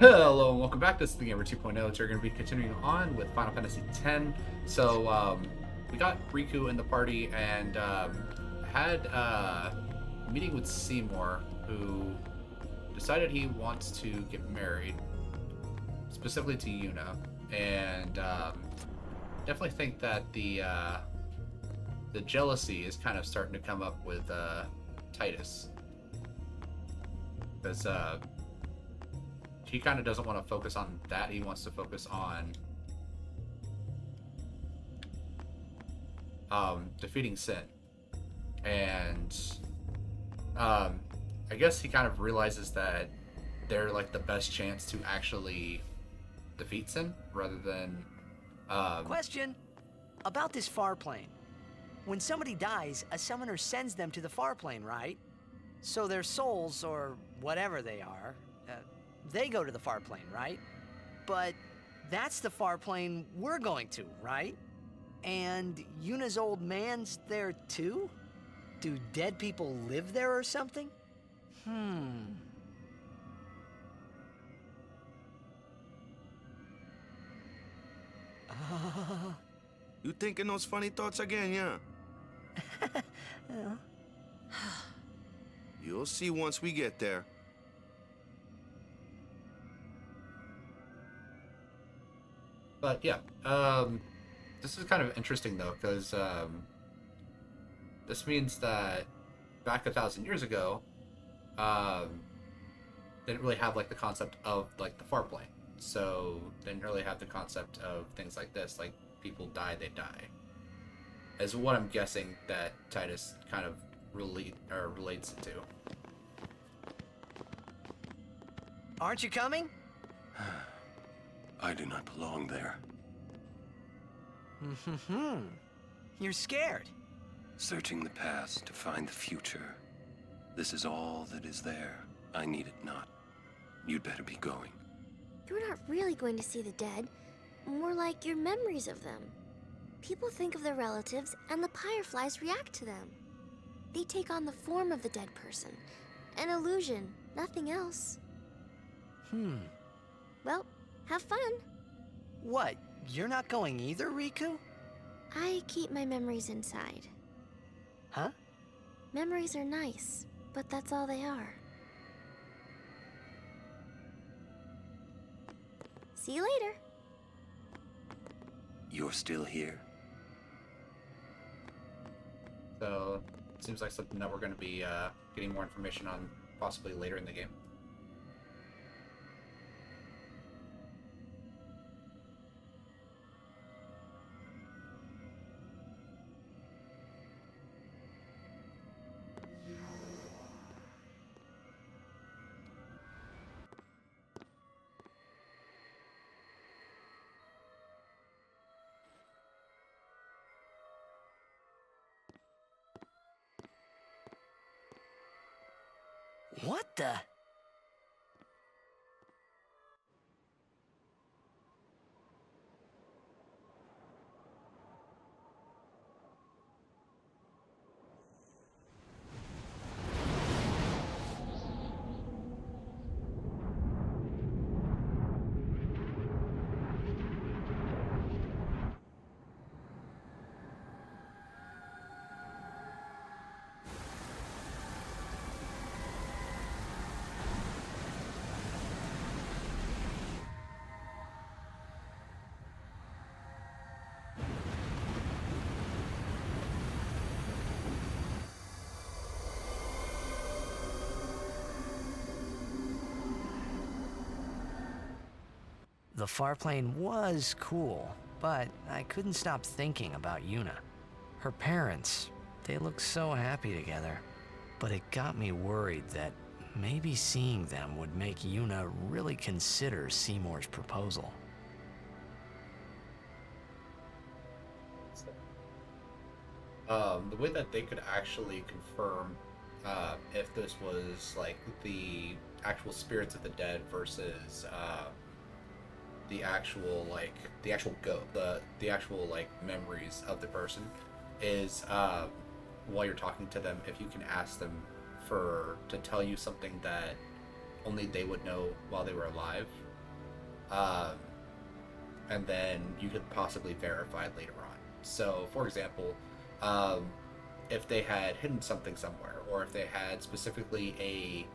Hello and welcome back. This is the Gamer 2.0. So we're going to be continuing on with Final Fantasy X. So we got Riku in the party and had a meeting with Seymour, who decided he wants to get married, specifically to Yuna, and definitely think that the jealousy is kind of starting to come up with Titus, because he kind of doesn't want to focus on that. He wants to focus on defeating Sin. And I guess he kind of realizes that they're like the best chance to actually defeat Sin rather than Question about this far plane. When somebody dies, a summoner sends them to the far plane, right? So their souls, or whatever they are, they go to the far plane, right? But that's the far plane we're going to, right? And Yuna's old man's there too? Do dead people live there or something? You thinking those funny thoughts again, yeah? You'll see once we get there. But yeah, this is kind of interesting though, because this means that back 1,000 years ago, they didn't really have like the concept of like the far plane. So they didn't really have the concept of things like this, like people die, they die. Is what I'm guessing that Titus kind of relates it to. Aren't you coming? I do not belong there. You're scared. Searching the past to find the future. This is all that is there. I need it not. You'd better be going. You're not really going to see the dead. More like your memories of them. People think of their relatives, and the Fireflies react to them. They take on the form of the dead person. An illusion, nothing else. Well, have fun. What, you're not going either, Riku? I keep my memories inside. Huh? Memories are nice, but that's all they are. See you later. You're still here? So it seems like something that we're going to be getting more information on possibly later in the game. What the? The far plane was cool, but I couldn't stop thinking about Yuna. Her parents, they looked so happy together. But it got me worried that maybe seeing them would make Yuna really consider Seymour's proposal. The way that they could actually confirm if this was like the actual spirits of the dead versus the actual like memories of the person is while you're talking to them, if you can ask them to tell you something that only they would know while they were alive, Um, and then you could possibly verify later on. So, for example, um, if they had hidden something somewhere, or if they had specifically a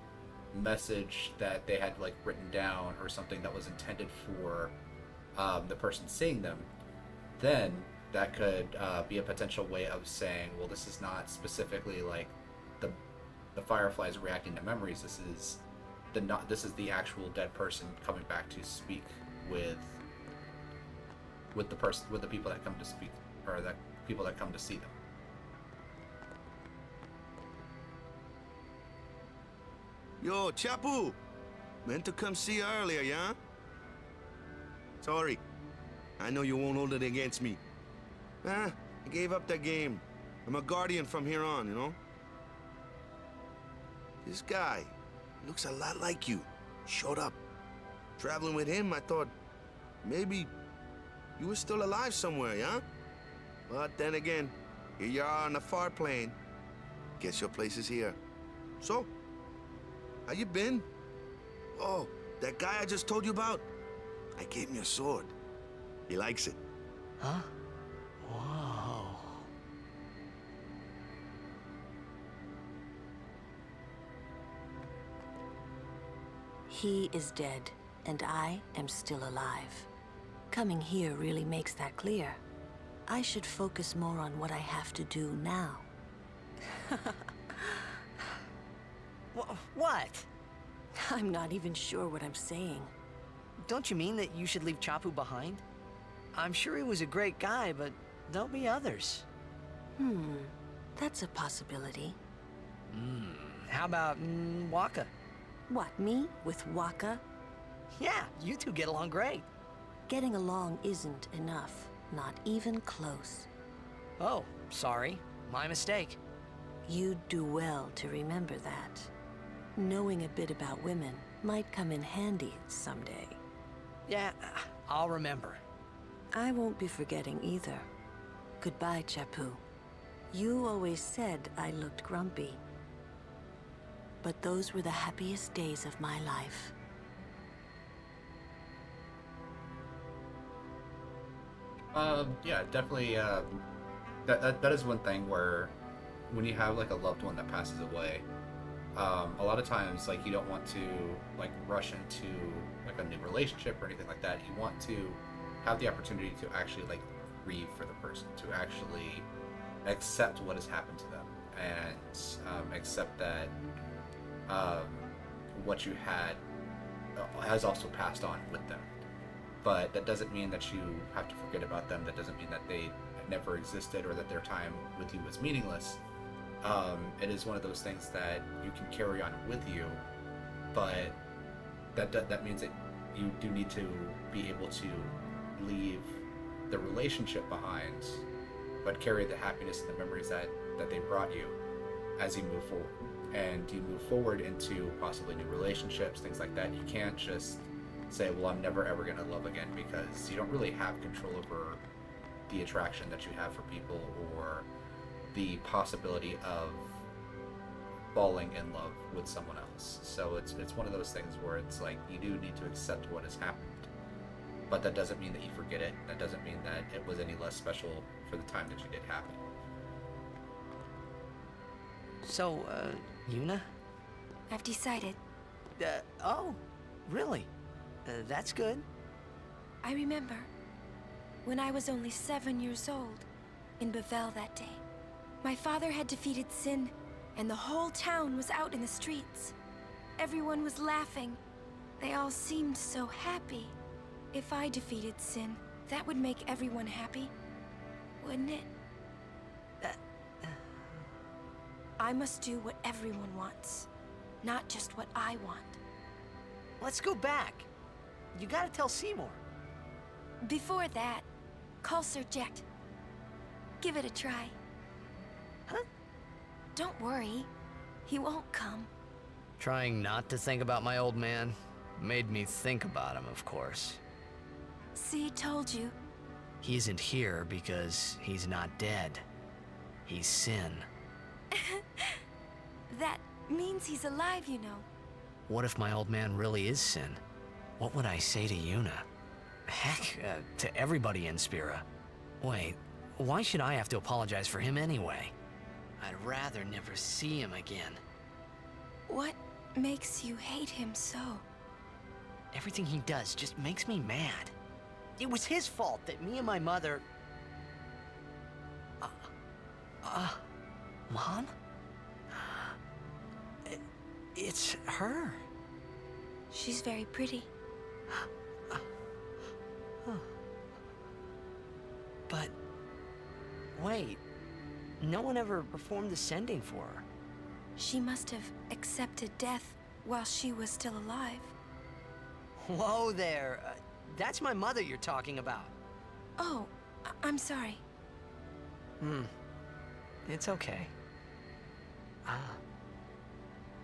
message that they had like written down or something that was intended for the person seeing them, then that could be a potential way of saying, well, this is not specifically like the fireflies reacting to memories. This is the actual dead person coming back to speak with the people that come to speak, or the people that come to see them. Yo, Chapu! Meant to come see you earlier, yeah? Sorry. I know you won't hold it against me. I gave up that game. I'm a guardian from here on, you know? This guy looks a lot like you. Showed up. Traveling with him, I thought maybe you were still alive somewhere, yeah? But then again, here you are on the far plane. Guess your place is here. So, how you been? Oh, that guy I just told you about? I gave him your sword. He likes it. Huh? Whoa. He is dead, and I am still alive. Coming here really makes that clear. I should focus more on what I have to do now. What? I'm not even sure what I'm saying. Don't you mean that you should leave Chapu behind? I'm sure he was a great guy, but there'll be others. That's a possibility. How about Waka? What, me? With Waka? Yeah, you two get along great. Getting along isn't enough. Not even close. Oh, sorry. My mistake. You'd do well to remember that. Knowing a bit about women might come in handy someday. Yeah, I'll remember. I won't be forgetting either. Goodbye, Chapu. You always said I looked grumpy. But those were the happiest days of my life. Yeah, definitely. That is one thing where, when you have like a loved one that passes away, a lot of times like you don't want to like rush into like a new relationship or anything like that. You want to have the opportunity to actually like grieve for the person, to actually accept what has happened to them, and accept that what you had has also passed on with them. But that doesn't mean that you have to forget about them. That doesn't mean that they never existed or that their time with you was meaningless. It is one of those things that you can carry on with you, but that means that you do need to be able to leave the relationship behind, but carry the happiness and the memories that they brought you as you move forward. And you move forward into possibly new relationships, things like that. You can't just say, well, I'm never ever going to love again, because you don't really have control over the attraction that you have for people or the possibility of falling in love with someone else. So it's one of those things where it's like you do need to accept what has happened, but that doesn't mean that you forget it. That doesn't mean that it was any less special for the time that you did have it. So, Yuna? I've decided. Oh, really? That's good. I remember when I was only 7 years old in Bavel that day. My father had defeated Sin, and the whole town was out in the streets. Everyone was laughing. They all seemed so happy. If I defeated Sin, that would make everyone happy, wouldn't it? I must do what everyone wants, not just what I want. Let's go back. You gotta tell Seymour. Before that, call Sir Jet. Give it a try. Huh? Don't worry. He won't come. Trying not to think about my old man made me think about him, of course. See, told you. He isn't here because he's not dead. He's Sin. That means he's alive, you know. What if my old man really is Sin? What would I say to Yuna? Heck, to everybody in Spira. Wait, why should I have to apologize for him anyway? I'd rather never see him again. What makes you hate him so? Everything he does just makes me mad. It was his fault that me and my mother... Mom? It's her. She's very pretty. But... wait. No one ever performed the sending for her. She must have accepted death while she was still alive. Whoa there. That's my mother you're talking about. Oh, I'm sorry. It's okay.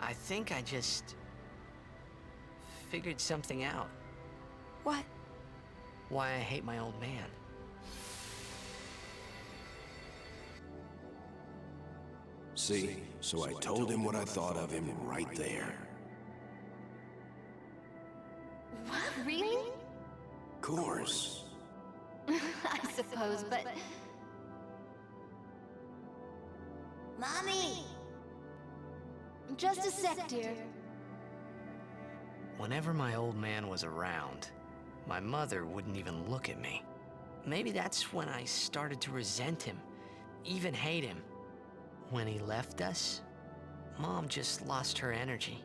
I think I just... figured something out. What? Why I hate my old man. See, so I told him what I thought of him right there. What? Really? Course. I suppose, but... Mommy! Just a sec, dear. Whenever my old man was around, my mother wouldn't even look at me. Maybe that's when I started to resent him, even hate him. When he left us, Mom just lost her energy.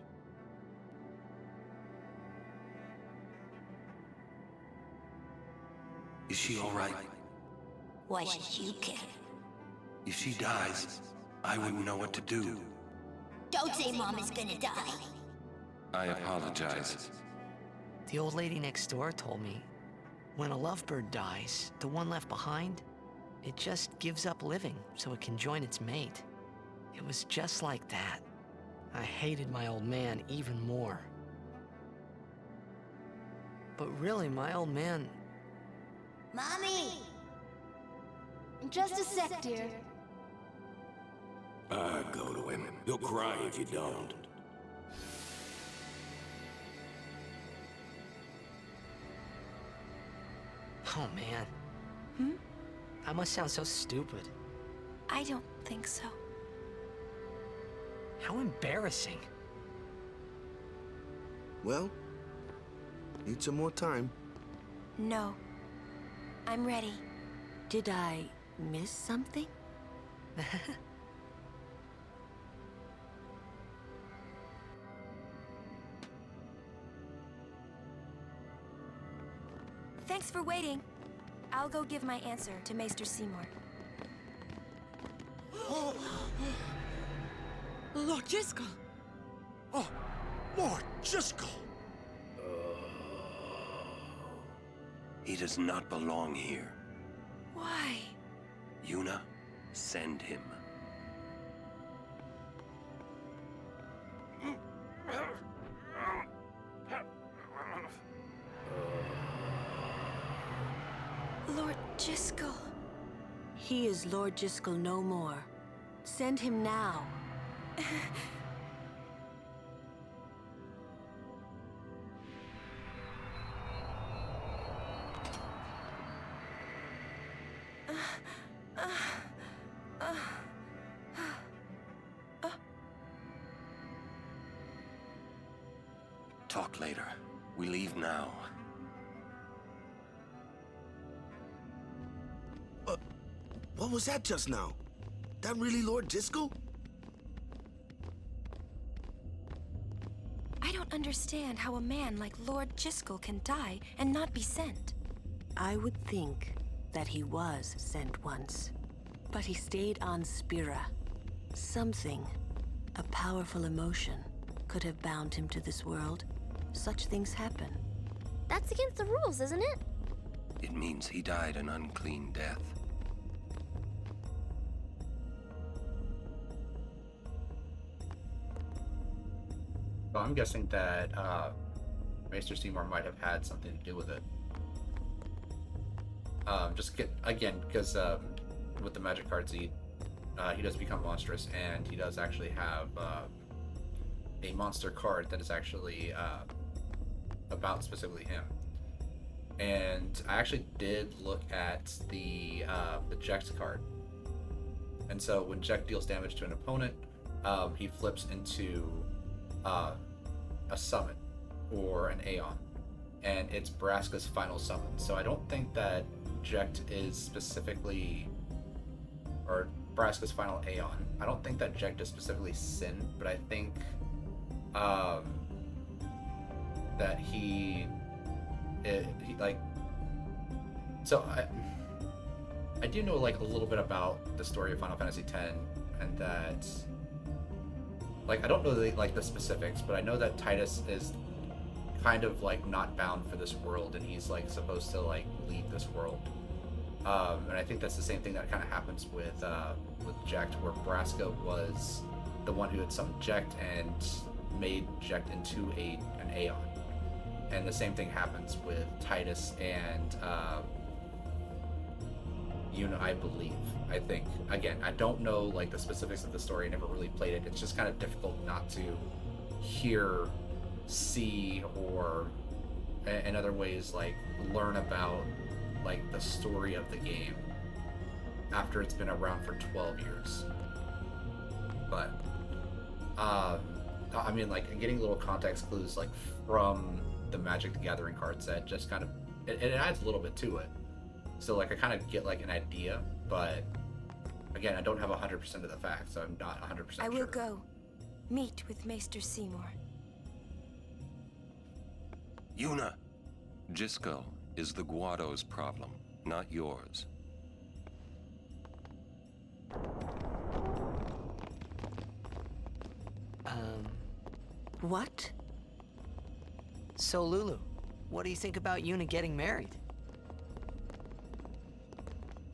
Is she all right? Why should you care? If she dies, I wouldn't know what to do. Don't say Mom is gonna die. I apologize. The old lady next door told me, when a lovebird dies, the one left behind, it just gives up living so it can join its mate. It was just like that. I hated my old man even more. But really, my old man... Mommy! Just a sec, dear. Go to him. He'll cry if you don't. Oh, man. I must sound so stupid. I don't think so. How embarrassing. Well, need some more time. No. I'm ready. Did I miss something? Thanks for waiting. I'll go give my answer to Maester Seymour. Lord Jiskel! Oh, Lord Jiskel! He does not belong here. Why? Yuna, send him. Lord Jiskel. He is Lord Jiskel no more. Send him now. Talk later. We leave now. What was that just now? That really Lord Jiskel? I don't understand how a man like Lord Jiskel can die and not be sent. I would think that he was sent once, but he stayed on Spira. Something, a powerful emotion, could have bound him to this world. Such things happen. That's against the rules, isn't it? It means he died an unclean death. Well, I'm guessing that Maester Seymour might have had something to do with it. Because with the magic cards, he does become monstrous, and he does actually have a monster card that is actually about specifically him. And I actually did look at the Jecht card. And so when Jecht deals damage to an opponent, he flips into a summon or an Aeon, and it's Braska's final summon. So I don't think that Jecht is specifically, or Braska's final Aeon. I don't think that Jecht is specifically Sin, but I think that he like. So I do know like a little bit about the story of Final Fantasy X, and that like I don't know the specifics, but I know that Titus is kind of like not bound for this world, and he's like supposed to like lead this world. And I think that's the same thing that kind of happens with Jecht, where Braska was the one who had summoned Jecht and made Jecht into an Aeon. And the same thing happens with Titus and Yuna, I believe. I think, again, I don't know like the specifics of the story. I never really played it. It's just kind of difficult not to hear, see, or in other ways like learn about like the story of the game after it's been around for 12 years. But I mean, like getting little context clues like from the Magic the Gathering card set just kind of it adds a little bit to it. So like I kind of get like an idea, but again, I don't have 100% of the facts, so I'm not 100% sure. I will go meet with Maester Seymour. Yuna, Jisco is the Guado's problem, not yours. What? So Lulu, what do you think about Yuna getting married?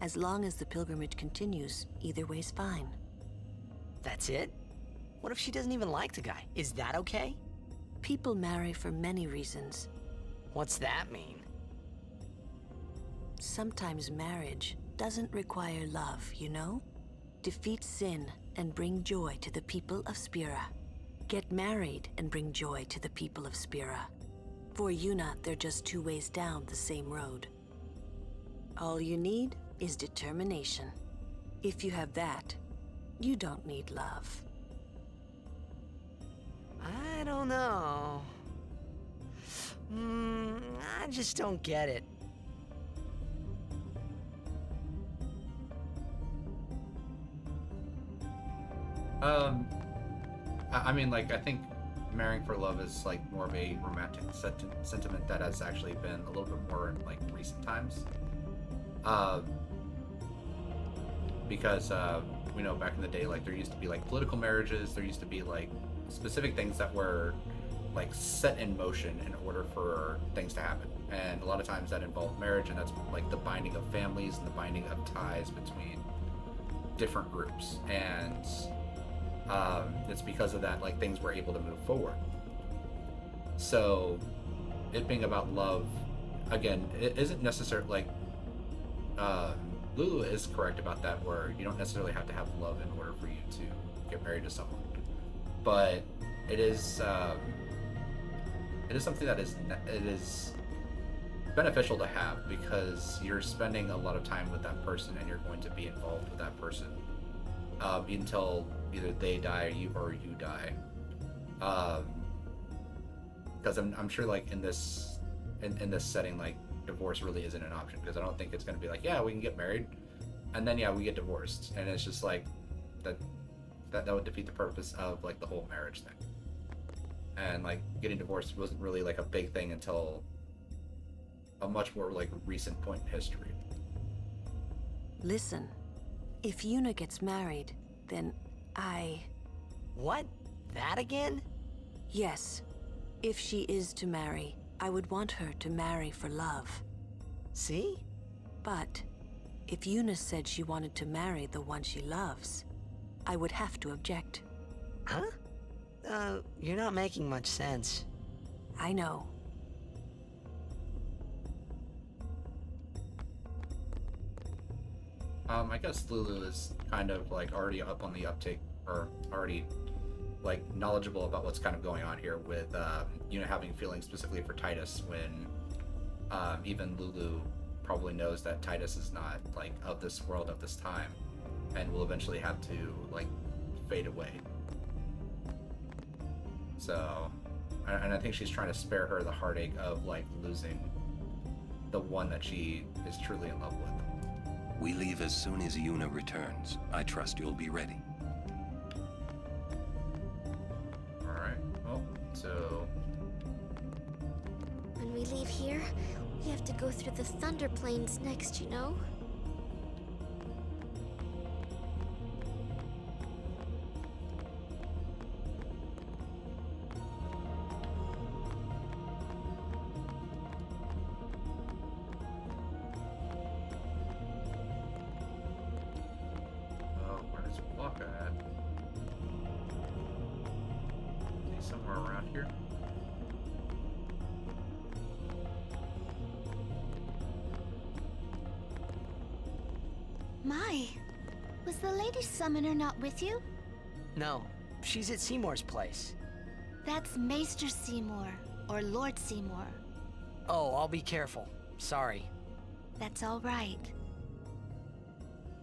As long as the pilgrimage continues, either way's fine. That's it? What if she doesn't even like the guy? Is that okay? People marry for many reasons. What's that mean? Sometimes marriage doesn't require love, you know? Defeat sin and bring joy to the people of Spira. Get married and bring joy to the people of Spira. For Yuna, they're just two ways down the same road. All you need is determination. If you have that, you don't need love. I don't know. I just don't get it. I mean, like, I think marrying for love is like more of a romantic sentiment that has actually been a little bit more in like recent times. Because we know back in the day, like there used to be like political marriages, there used to be like specific things that were like set in motion in order for things to happen. And a lot of times that involved marriage, and that's like the binding of families and the binding of ties between different groups. And it's because of that, like things were able to move forward. So it being about love, again, it isn't necessarily like Lulu is correct about that, where you don't necessarily have to have love in order for you to get married to someone. But it is something that is beneficial to have, because you're spending a lot of time with that person and you're going to be involved with that person until either they die or you die. Because I'm sure like in this setting, like divorce really isn't an option, because I don't think it's going to be like, yeah, we can get married and then we get divorced, and it's just like that would defeat the purpose of like the whole marriage thing. And like getting divorced wasn't really like a big thing until a much more like recent point in history. Listen, if Yuna gets married, then What? That again? Yes. If she is to marry, I would want her to marry for love. See? But if Yuna said she wanted to marry the one she loves, I would have to object. Huh? You're not making much sense. I know. I guess Lulu is kind of like already up on the uptake, or already like knowledgeable about what's kind of going on here with having feelings specifically for Titus when even Lulu probably knows that Titus is not like of this world at this time and will eventually have to like fade away. So, and I think she's trying to spare her the heartache of like losing the one that she is truly in love with. We leave as soon as Yuna returns. I trust you'll be ready. Alright, well, so... When we leave here, we have to go through the Thunder Plains next, you know? Somewhere around here. My, was the Lady Summoner not with you? No, she's at Seymour's place. That's Maester Seymour, or Lord Seymour. Oh, I'll be careful. Sorry. That's all right.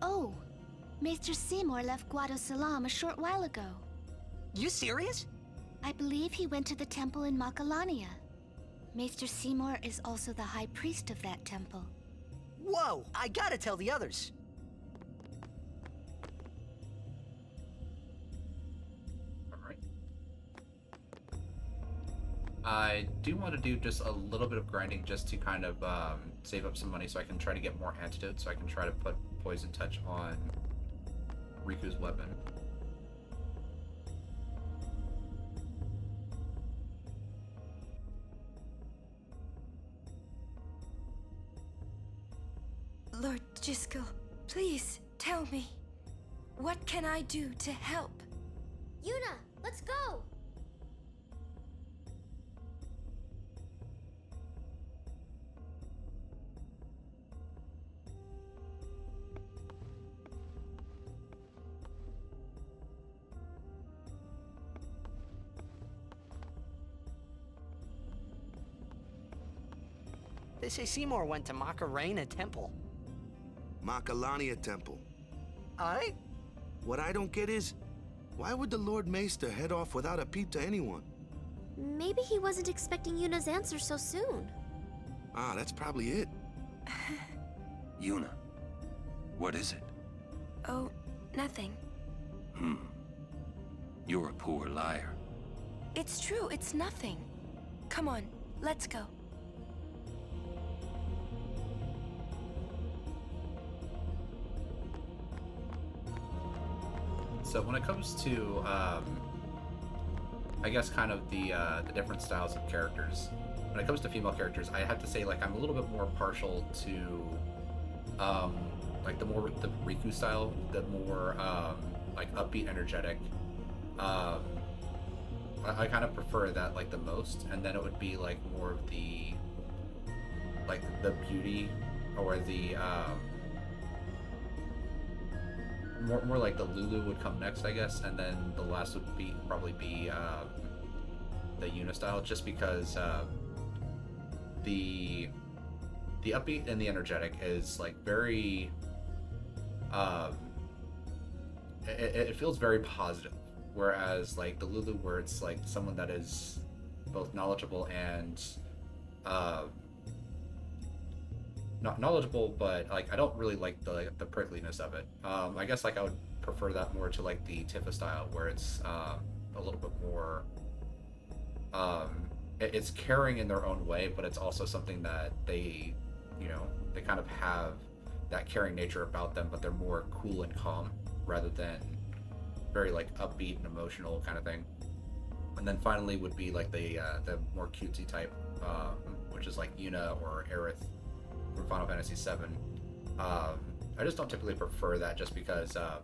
Oh, Maester Seymour left Guado Salam a short while ago. You serious? I believe he went to the temple in Makalania. Maester Seymour is also the high priest of that temple. Whoa! I gotta tell the others. Alright. I do want to do just a little bit of grinding just to kind of save up some money so I can try to get more antidotes, so I can try to put Poison Touch on Riku's weapon. Lord Jiskel, please tell me. What can I do to help? Yuna, let's go! They say Seymour went to Macarena Temple. Makalania Temple. Alright? What I don't get is, why would the Lord Maester head off without a peep to anyone? Maybe he wasn't expecting Yuna's answer so soon. Ah, that's probably it. Yuna, what is it? Oh, nothing. You're a poor liar. It's true, it's nothing. Come on, let's go. So when it comes to, I guess kind of the different styles of characters, when it comes to female characters, I have to say like I'm a little bit more partial to, like the Riku style, the more like upbeat, energetic. I kind of prefer that like the most, and then it would be like more of the beauty or the more like the Lulu would come next, I guess, and then the last would probably be the Yuna style, just because the upbeat and the energetic is like very it feels very positive, whereas like the Lulu, where it's like someone that is both knowledgeable and not knowledgeable, but like I don't really like the prickliness of it. I guess like I would prefer that more to like the Tifa style, where it's a little bit more it's caring in their own way, but it's also something that they kind of have that caring nature about them, but they're more cool and calm rather than very like upbeat and emotional kind of thing. And then finally would be like the more cutesy type, which is like Yuna or Aerith from Final Fantasy VII. I just don't typically prefer that, just because I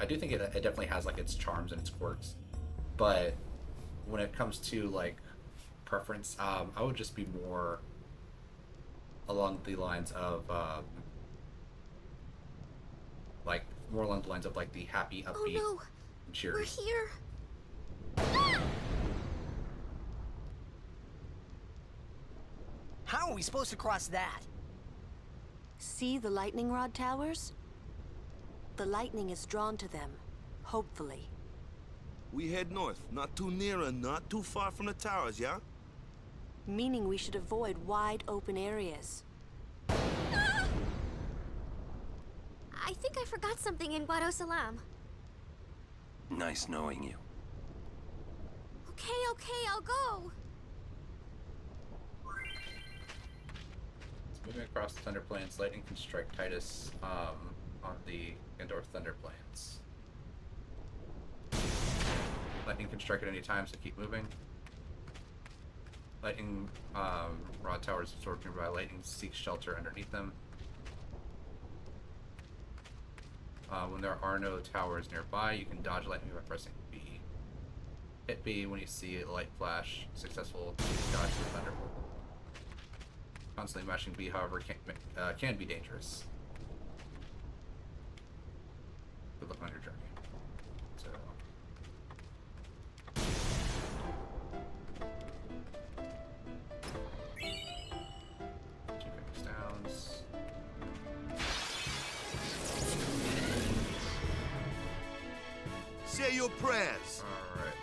do think it definitely has like its charms and its quirks, but when it comes to like preference, I would just be more along the lines of like the happy, upbeat, Oh no, and cheery. we're here. we supposed to cross that? See the lightning rod towers? The lightning is drawn to them, hopefully. We head north, not too near and not too far from the towers, yeah? Meaning we should avoid wide open areas. I think I forgot something in Guado Salam. Nice knowing you. Okay, I'll go. Moving across the Thunder Plains, lightning can strike Titus on the Indoor Thunder Plains. Lightning can strike at any time, so keep moving. Lightning rod towers absorbed nearby lightning seek shelter underneath them. When there are no towers nearby, you can dodge lightning by pressing B. Hit B when you see a light flash. Successful dodge the thunderbolt. Constantly mashing B, however, can be dangerous. Good luck on your journey. So. Two fingers downs. Say your prayers. All right.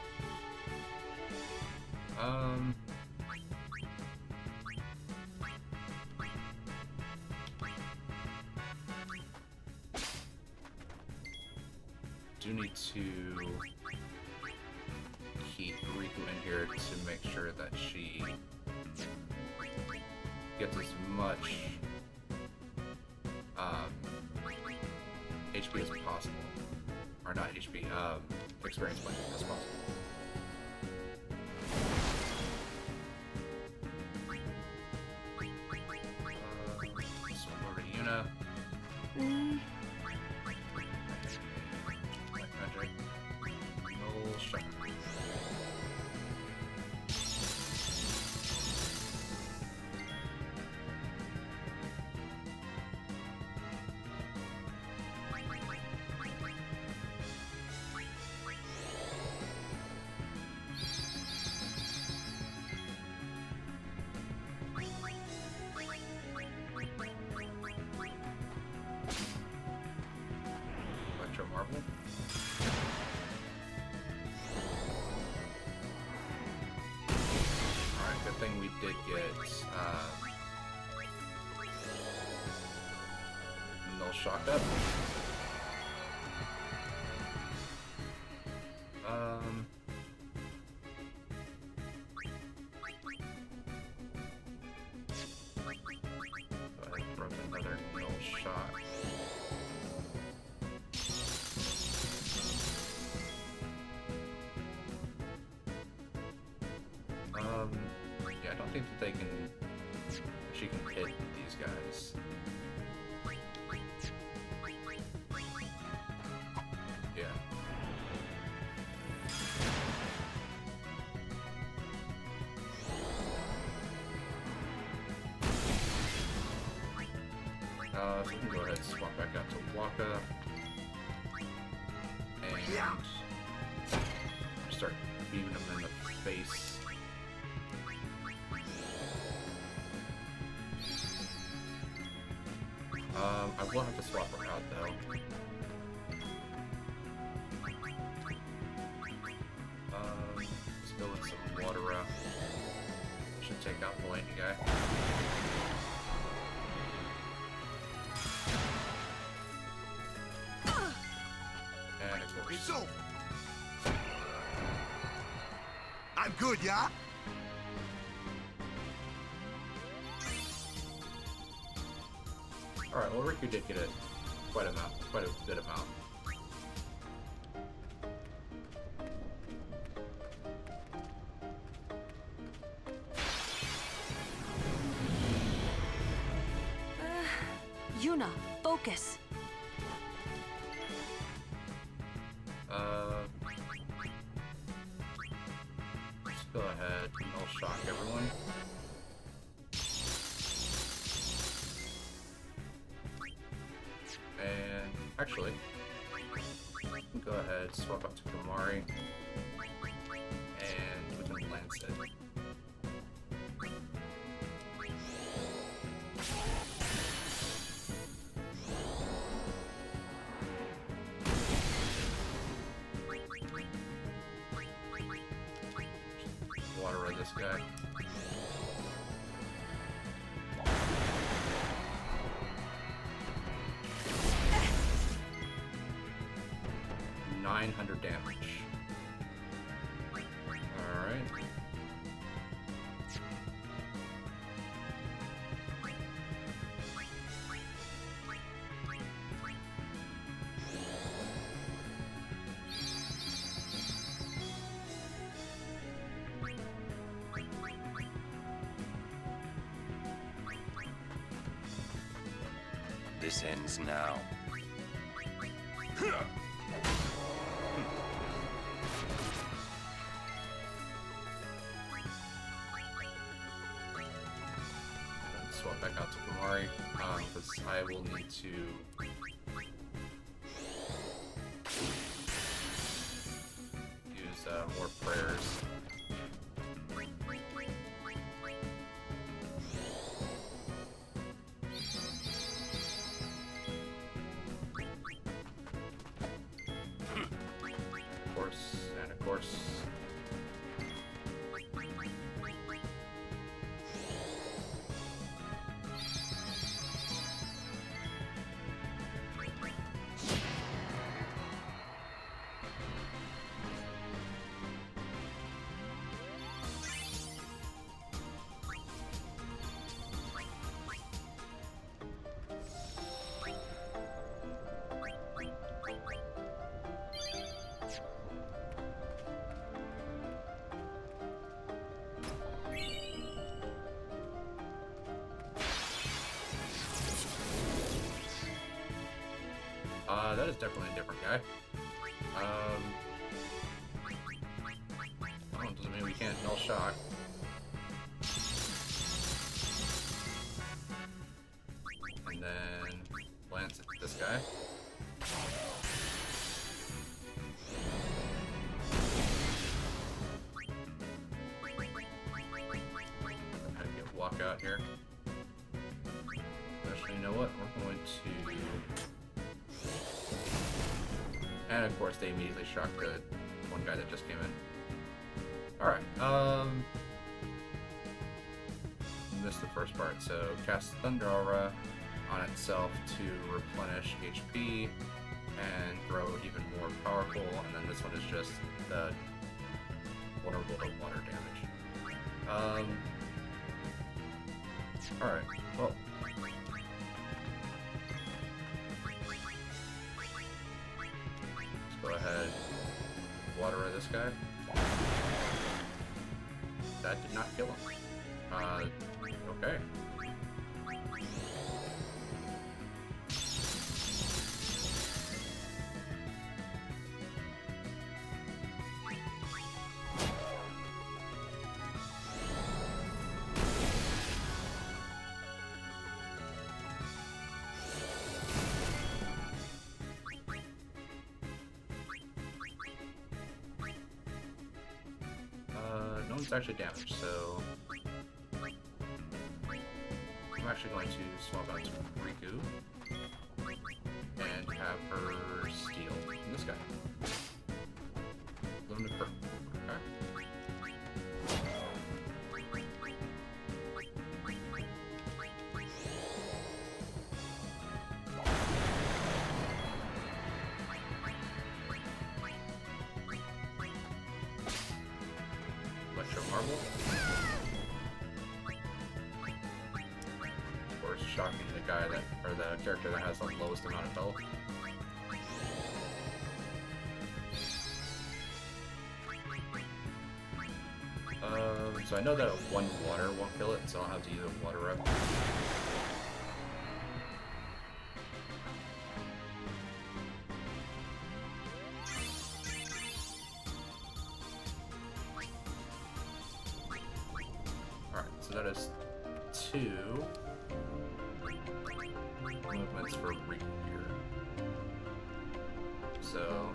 Do need to keep Riku in here to make sure that she gets as much HP as possible. Or not HP, experience point as possible. Swing over to Yuna. Light magic. No shot. Electro Marvel. Alright, good thing we did get Null Shock up. Go ahead and throw another Null Shock. Yeah, I don't think that she can hit these guys. Yeah. So we can go ahead and swap back out to Waka. And start beaming them in the face. I will have to swap her out though. Spill in some water out. Should take out the lightning guy. And of course. It's over. I'm good, yeah? Alright, well Riku did get quite a good amount. Yuna, focus. Just go ahead and I'll shock everyone. And actually, go ahead, swap out to Kamari, and we can lance it. this guy. $900 damage. Alright. This ends now. Swap back out to Kamari, because I will need to use more prayers. Of course. That is definitely a different guy. Well, doesn't mean we can't null shock. And then lance at this guy. How to get walk out here. Actually, you know what? We're going to. And of course, they immediately shocked the one guy that just came in. Alright, missed the first part. So, cast Thunder Aura on itself to replenish HP and grow even more powerful. And then this one is just the vulnerable to water damage. Alright, well. Go ahead, water this guy. That did not kill him. Okay. No one's actually damaged, so I'm actually going to swap out to Riku and have her steal this guy. Lunar Curve. Okay. Electro Marble. Of course, shocking the guy that, or the character that has the lowest amount of health. So I know that one water won't kill it, so I'll have to use a water up. Alright, so that is 2 movements for Riku here. So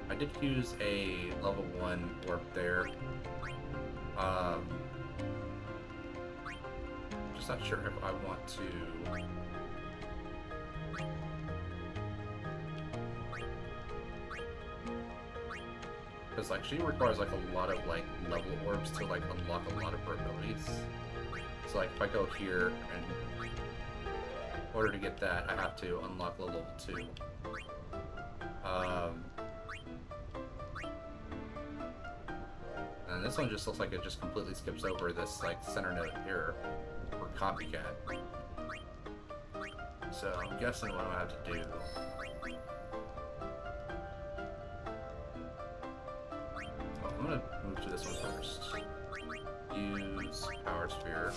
I did use a level 1 warp there. Just not sure if I want to. Because like she requires like a lot of like level orbs to like unlock a lot of her abilities. So like if I go here and in order to get that, I have to unlock level 2. And this one just looks like it just completely skips over this like center node here for copycat. So I'm guessing what I have to do. Oh, I'm gonna move to this one first. Use Power Sphere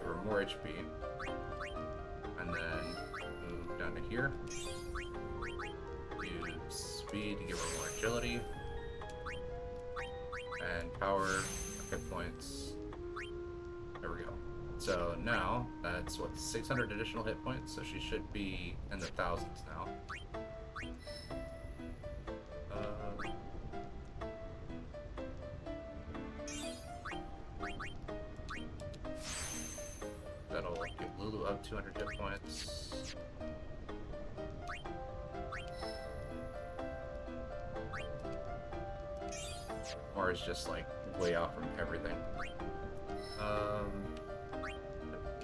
for more HP. And then move down to here. Use Speed to give her more agility. And power, hit points. There we go. So now, that's what, 600 additional hit points, so she should be in the thousands now. That'll get Lulu up 200 hit points. Or is just like way out from everything.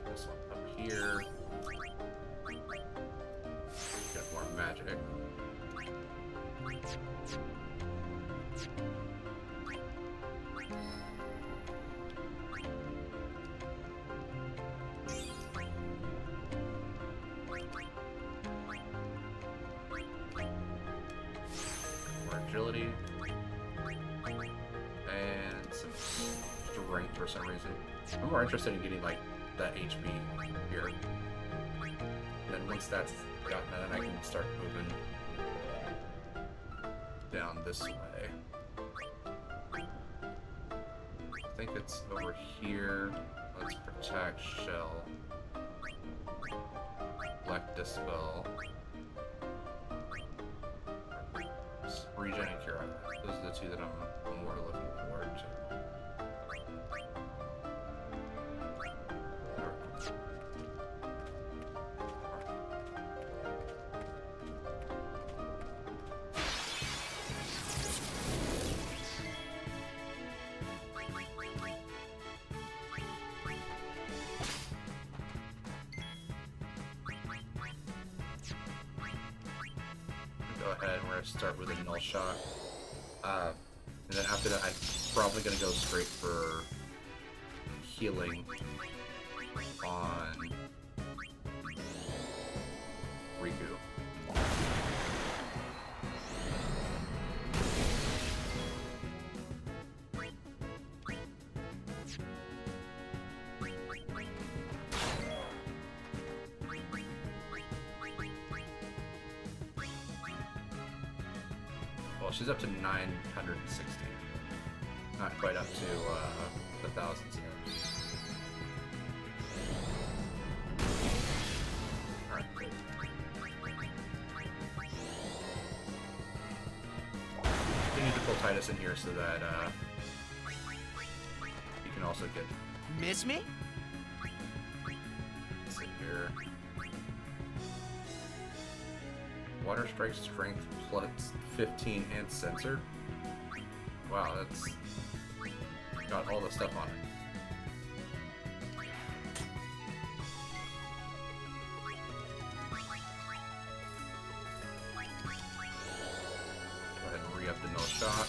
This one up here. Got more magic. More agility. And some strength for some reason. I'm more interested in getting like that HP here. And then once that's gotten, then I can start moving down this way. I think it's over here. Let's protect Shell. Black Dispel. Regen and Cure. Those are the two that I'm more looking forward to. Go ahead, we're gonna start with a null shot. And then after that, I'm probably gonna go straight for healing on Riku. Well, she's up to 960. Not quite up to the thousands yet. Alright. We need to pull Titus in here so that he can also get... Miss me? Sit here. Water Strike Strength plus 15 and Censored. Wow, that's got all the stuff on it. Go ahead and re-up the null shot.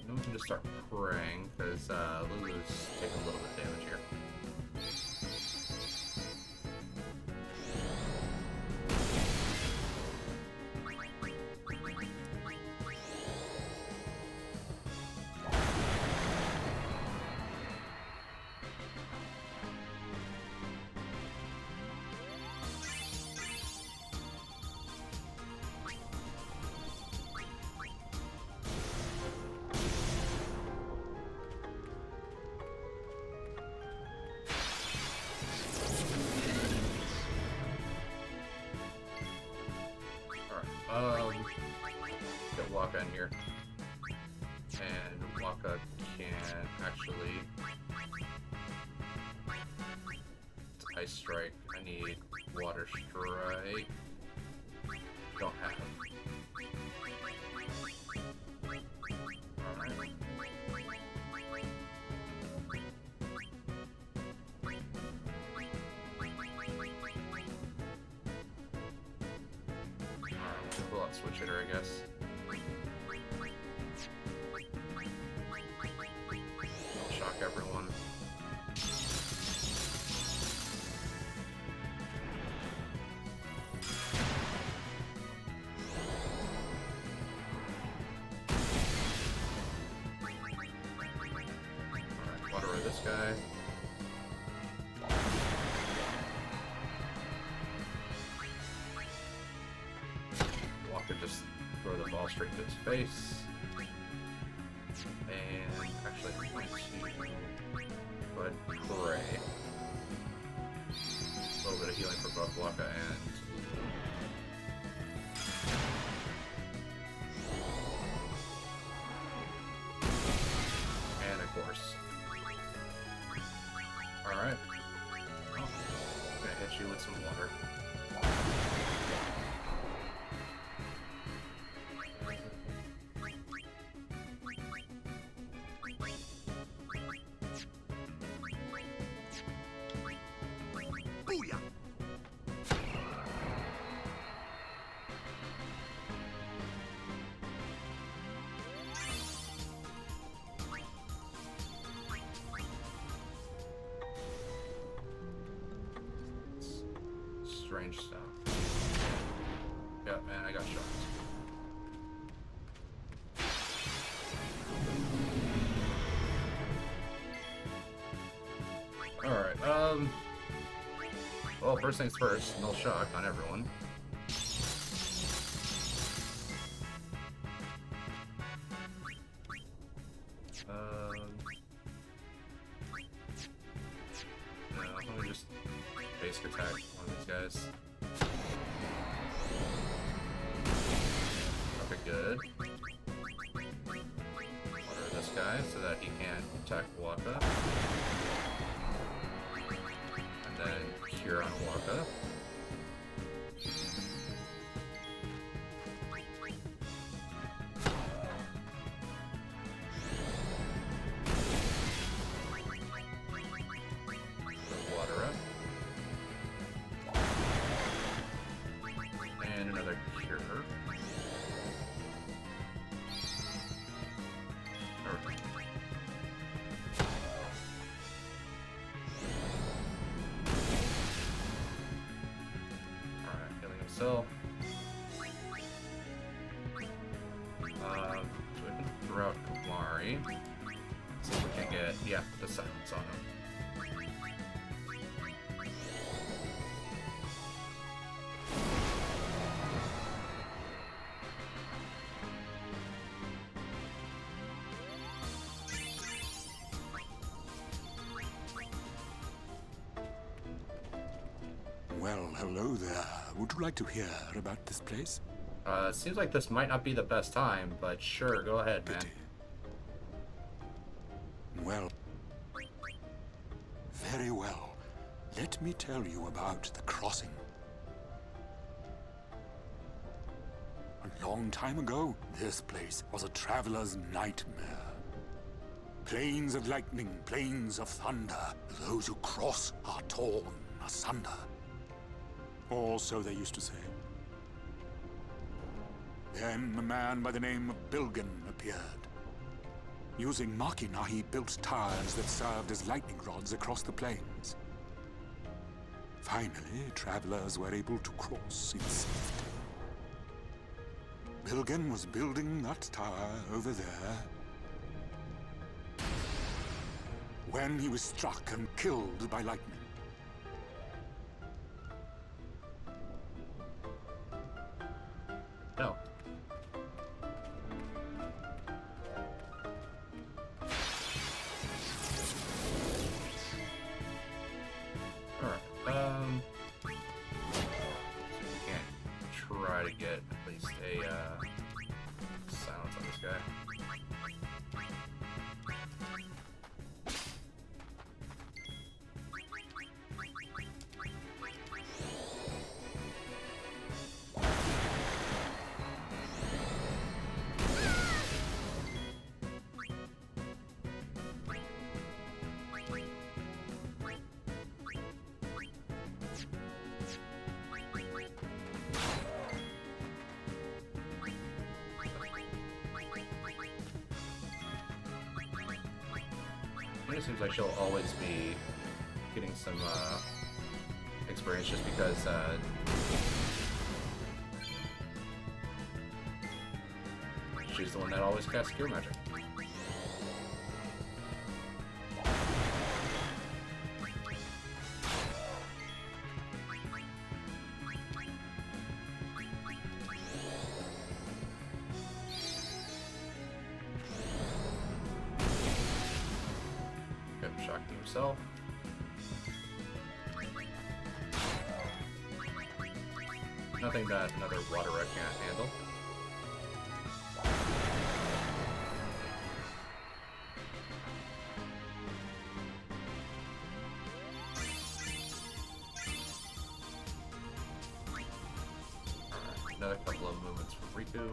Then we can just start praying, because Lulu's taking a little bit of damage here. Get Waka in here. And Waka can actually. It's Ice Strike. I need Water Strike. Don't have. Alright. Pull out Switch Hitter, I guess. Shock everyone. Alright, water this guy. Walker just throw the ball straight to his face. And actually, I'm going to go ahead and pray. A little bit of healing for both Waka and Lulu. And of course. Alright. Oh, I'm going to hit you with some water. Booyah! Strange stuff. Yep, and I got shocked. Alright, well, first things first, null shock on everyone. No, let me just basic attack one of these guys. Okay, good. Water this guy so that he can attack Waka. And then cure on Waka. Water up. And another cure. Alright. Alright, healing himself. So we can throw out Kumari. See if we can get, yeah, the silence on him. Well, hello there. Would you like to hear about this place? Seems like this might not be the best time, but sure, go ahead, man. Pity. Well, very well. Let me tell you about the crossing. A long time ago, this place was a traveler's nightmare. Plains of lightning, plains of thunder. Those who cross are torn asunder. Or so they used to say. Then a man by the name of Bilgan appeared. Using machina, he built tires that served as lightning rods across the plains. Finally, travelers were able to cross in safety. Bilgan was building that tower over there when he was struck and killed by lightning. No. Alright, see if we can't try to get at least a, silence on this guy. Yuna seems like she'll always be getting some experience just because she's the one that always casts Cure Magic. Shocked himself. Nothing that another water rat can't handle. Alright, another couple of movements for Riku.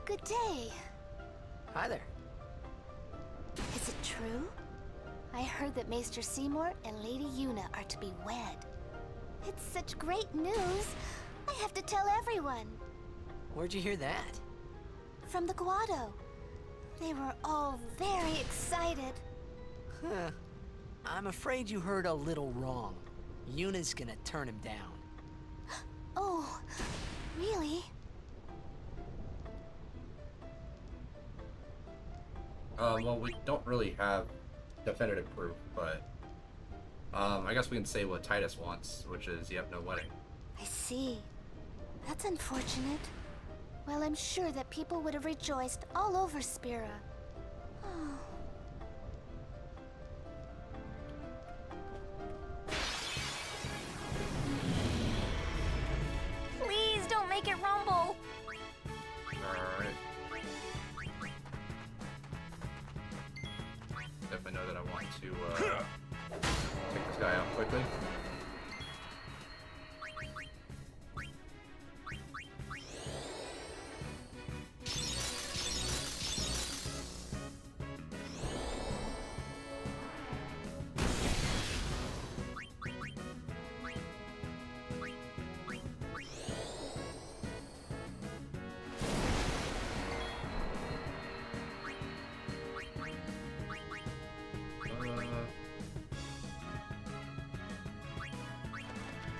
Good day. Hi there. Is it true? I heard that Maester Seymour and Lady Yuna are to be wed. It's such great news. I have to tell everyone. Where'd you hear that? From the Guado. They were all very excited. Huh. I'm afraid you heard a little wrong. Yuna's gonna turn him down. Oh, really? Well, we don't really have definitive proof, but I guess we can say what Titus wants, which is, yep, no wedding. I see. That's unfortunate. Well, I'm sure that people would have rejoiced all over Spira. Oh. Please don't make it rumble. Alright. Definitely know that I want to take this guy out quickly.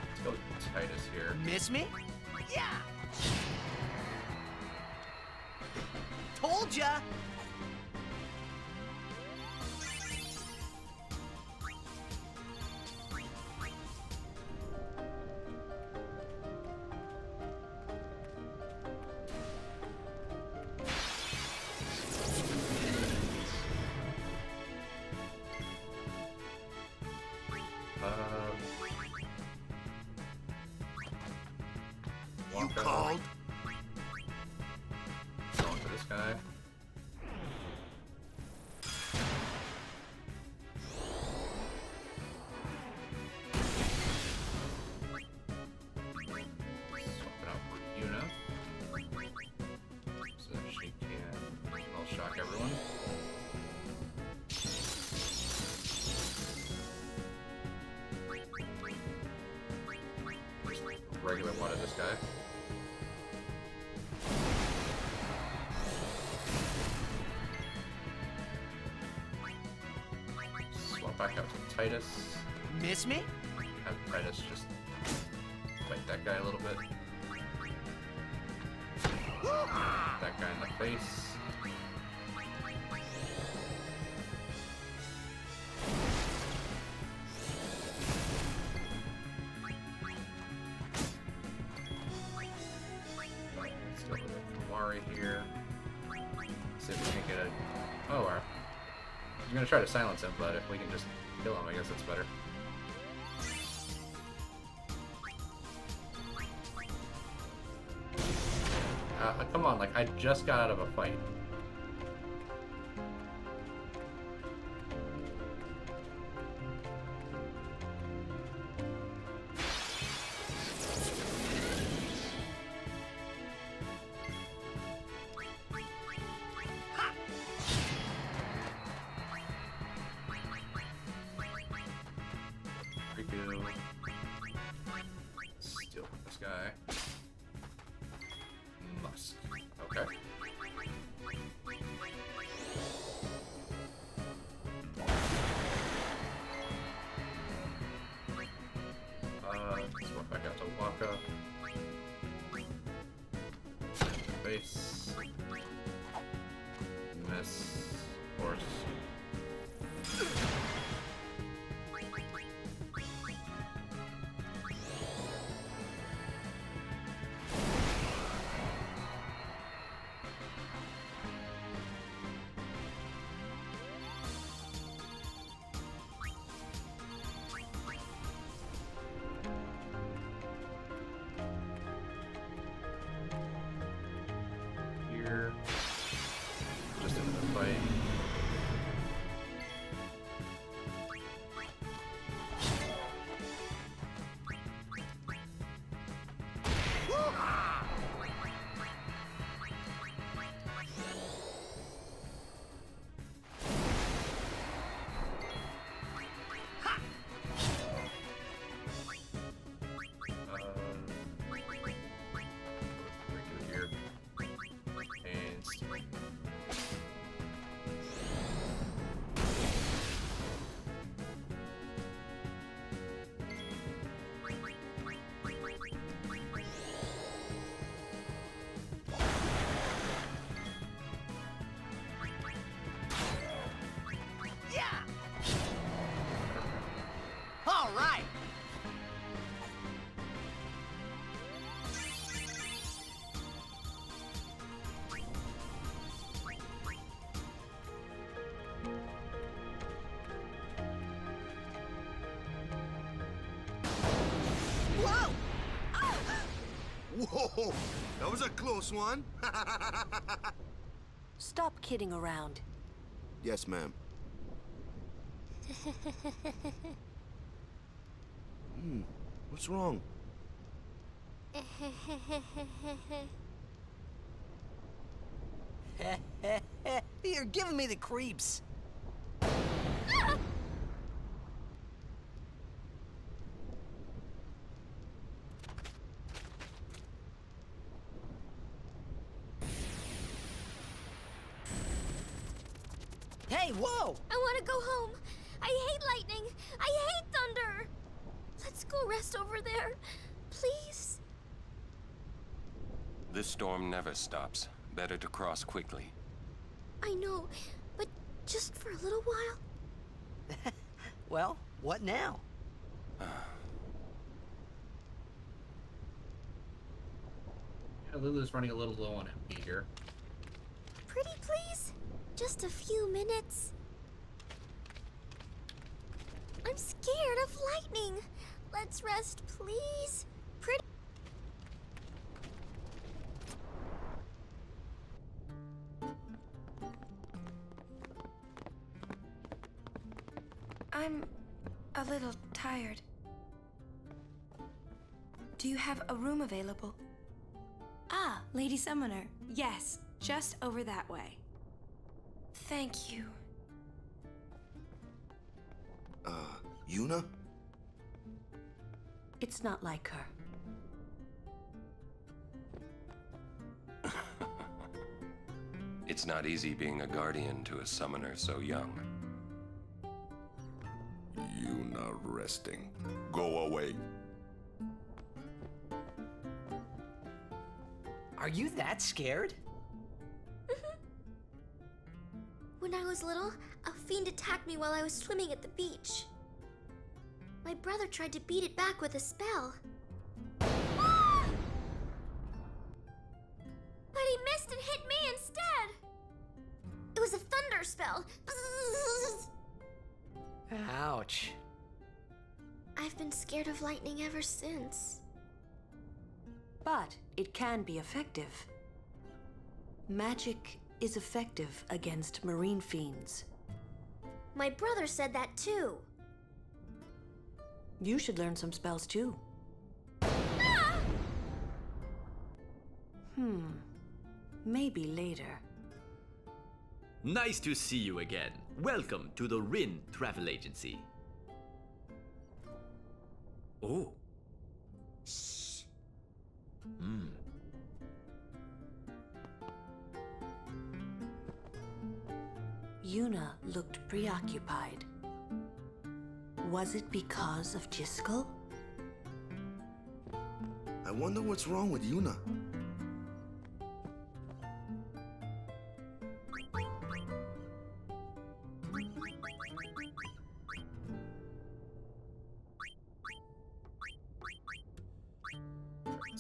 Let's go with Titus here. Miss me? Yeah! Told ya! You called? Going for this guy. Swapping out for Yuna. So that she can, well, shock everyone. Just regular one of this guy. Swap back out to Titus. Miss me? Have Titus just fight that guy a little bit. That guy in the face. Still with Mari here. See if we can get a. Oh, I was gonna try to silence him, but if we can just kill him, I guess that's better. Come on, like, I just got out of a fight. Riku. Steal from this guy. Twice. Miss. Horse. Here. Just into the fight. Here. And Yeah! All right! Whoa! Whoa! That was a close one. Stop kidding around. Yes, ma'am. What's wrong? You're giving me the creeps. Hey, whoa! I want to go home. I hate lightning. I hate thunder. Let's go rest over there. Please. This storm never stops. Better to cross quickly. I know, but just for a little while. Well, what now? yeah, Lulu's running a little low on MP here. Pretty please? Just a few minutes. I'm scared of lightning. Let's rest, please. Pretty. I'm a little tired. Do you have a room available? Ah, Lady Summoner. Yes, just over that way. Thank you. Yuna? It's not like her. It's not easy being a guardian to a summoner so young. Yuna resting. Go away. Are you that scared? When I was little, a fiend attacked me while I was swimming at the beach. My brother tried to beat it back with a spell. Ah! But he missed and hit me instead. It was a thunder spell. Ouch. I've been scared of lightning ever since. But it can be effective. Magic is effective against marine fiends. My brother said that too. You should learn some spells too. Ah! Maybe later. Nice to see you again. Welcome to the Rin Travel Agency. Oh. Shh. Yuna looked preoccupied. Was it because of Jiskel? I wonder what's wrong with Yuna.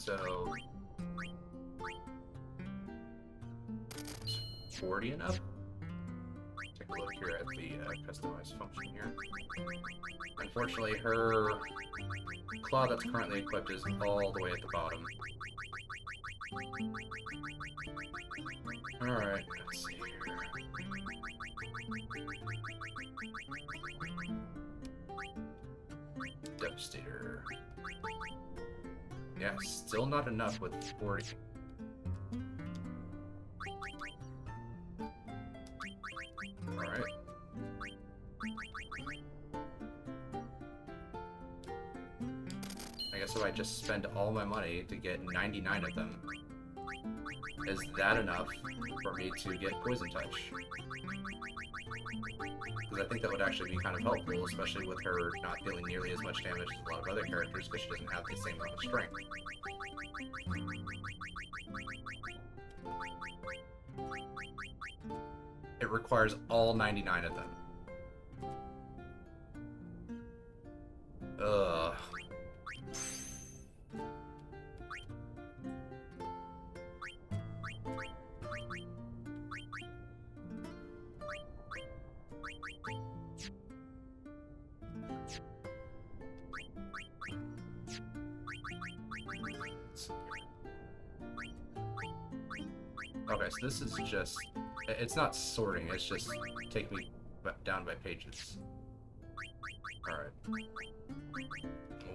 So 40 and up. Take a look here at the customized function here. Unfortunately, her claw that's currently equipped is all the way at the bottom. Alright, let's see here. Devastator. Yeah, still not enough with 40. Alright. I guess if I just spend all my money to get 99 of them, is that enough for me to get Poison Touch? Because I think that would actually be kind of helpful, especially with her not dealing nearly as much damage as a lot of other characters, because she doesn't have the same amount of strength. It requires all 99 of them. Ugh. Okay, so this is just... It's not sorting, it's just take me down by pages. Alright.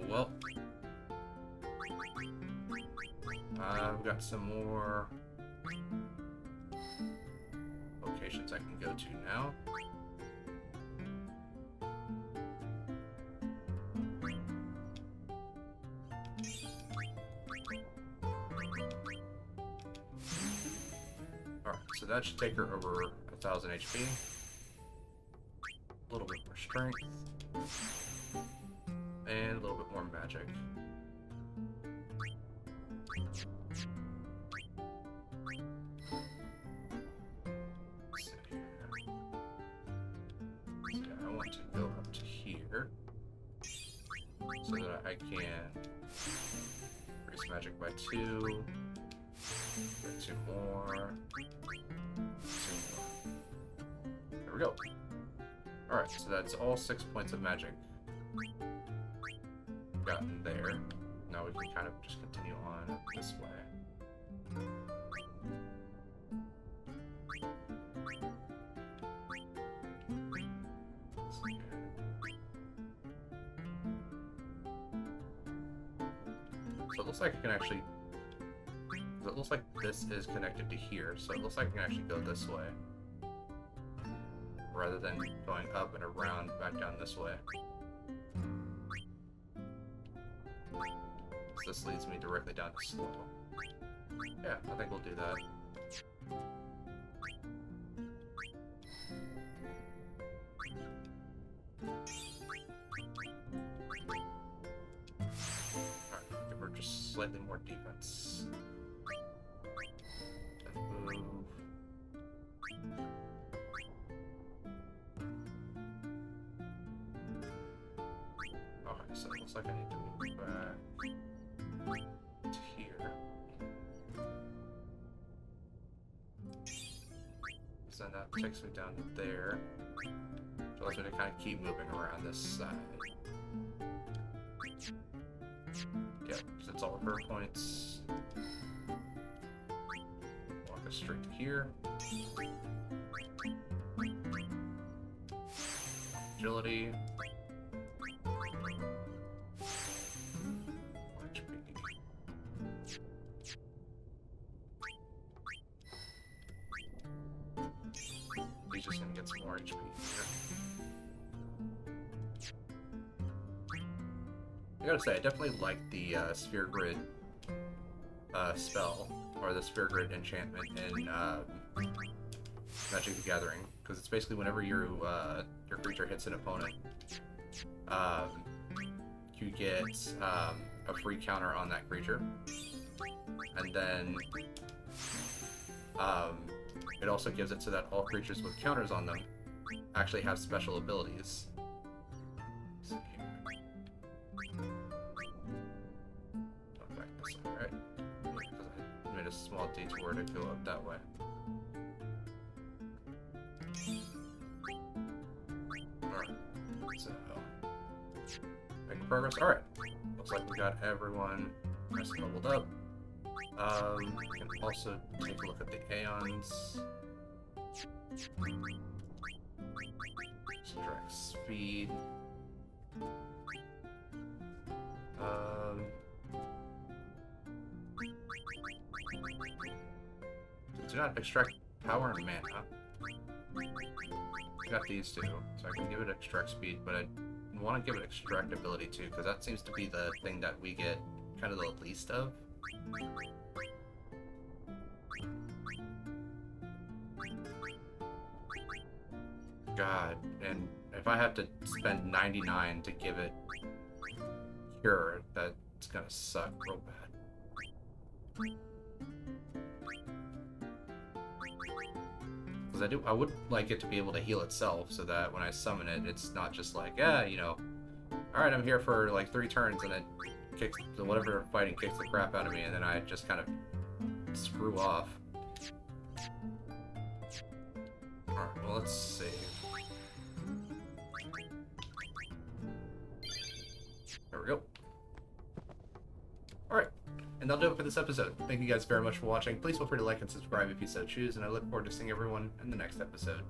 Well. I've got some more locations I can go to now. So that should take her over 1,000 HP. A little bit more strength. And a little bit more magic. Let's see here. So I want to go up to here so that I can increase magic by 2. 2 more. There we go. Alright, so that's all 6 points of magic gotten there. Now we can kind of just continue on this way. So it looks like I can actually... It looks like this is connected to here, so it looks like I can actually go this way. Rather than going up and around back down this way. So this leads me directly down to slow. Yeah, I think we'll do that. Alright, give her just slightly more defense. Move. Okay, so it looks like I need to move back to here. So then that takes me down to there. So allows me to kind of keep moving around this side. Yeah, because it's all of her points. Walk us straight to here. Agility. He's just gonna get some more HP here. I gotta say, I definitely like the Sphere Grid spell, or the Sphere Grid enchantment in Magic the Gathering, because it's basically whenever your creature hits an opponent, you get a free counter on that creature, and then it also gives it so that all creatures with counters on them actually have special abilities. Let's see here. Go back this way, right? a small detour to go up that way. Alright, so making progress. Alright, looks like we got everyone nice and leveled up. We can also take a look at the Aeons. Subtract speed. So we got extract power and mana. Got these two, so I can give it extract speed, but I want to give it extract ability too, because that seems to be the thing that we get kind of the least of. God, and if I have to spend 99 to give it cure, that's gonna suck real bad. Because I would like it to be able to heal itself, so that when I summon it, it's not just like, yeah, you know, alright, I'm here for like 3 turns, and then kicks whatever fighting kicks the crap out of me, and then I just kind of screw off. Alright, well, let's save. There we go. Alright, and that'll do it for this episode. Thank you guys very much for watching. Please feel free to like and subscribe if you so choose, and I look forward to seeing everyone in the next episode.